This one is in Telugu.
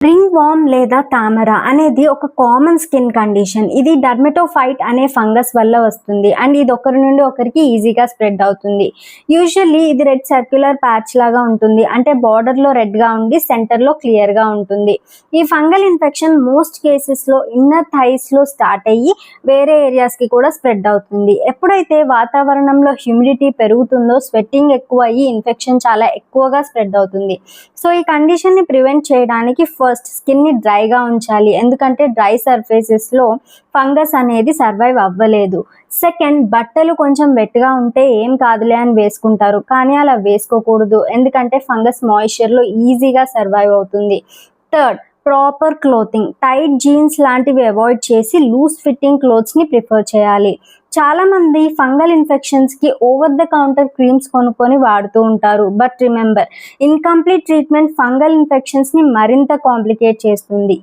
రింగ్ వార్మ్ లేదా తామర అనేది ఒక కామన్ స్కిన్ కండిషన్. ఇది డర్మటోఫైట్ అనే ఫంగస్ వల్ల వస్తుంది అండ్ ఇది ఒకరి నుండి ఒకరికి ఈజీగా స్ప్రెడ్ అవుతుంది. యూజువల్లీ ఇది రెడ్ సర్క్యులర్ ప్యాచ్ లాగా ఉంటుంది. అంటే బార్డర్లో రెడ్గా ఉండి సెంటర్లో క్లియర్గా ఉంటుంది. ఈ ఫంగల్ ఇన్ఫెక్షన్ మోస్ట్ కేసెస్లో ఇన్నర్ థైస్లో స్టార్ట్ అయ్యి వేరే ఏరియాస్కి కూడా స్ప్రెడ్ అవుతుంది. ఎప్పుడైతే వాతావరణంలో హ్యూమిడిటీ పెరుగుతుందో స్వెట్టింగ్ ఎక్కువ అయ్యి ఇన్ఫెక్షన్ చాలా ఎక్కువగా స్ప్రెడ్ అవుతుంది. సో ఈ కండిషన్ని ప్రివెంట్ చేయడానికి ఫస్ట్ స్కిన్ని డ్రైగా ఉంచాలి. ఎందుకంటే డ్రై సర్ఫేసెస్లో ఫంగస్ అనేది సర్వైవ్ అవ్వలేదు. సెకండ్, బట్టలు కొంచెం వెట్గా ఉంటే ఏం కాదులే అని వేసుకుంటారు, కానీ అలా వేసుకోకూడదు. ఎందుకంటే ఫంగస్ మాయిశ్చర్లో ఈజీగా సర్వైవ్ అవుతుంది. Third, proper clothing. Tight jeans లాంటివి అవాయిడ్ చేసి లూజ్ ఫిట్టింగ్ క్లోత్స్ని ప్రిఫర్ చేయాలి. చాలామంది ఫంగల్ ఇన్ఫెక్షన్స్కి ఓవర్ ద కౌంటర్ క్రీమ్స్ కొనుక్కొని వాడుతూ ఉంటారు. But remember, incomplete treatment fungal ఇన్ఫెక్షన్స్ని మరింత కాంప్లికేట్ చేస్తుంది.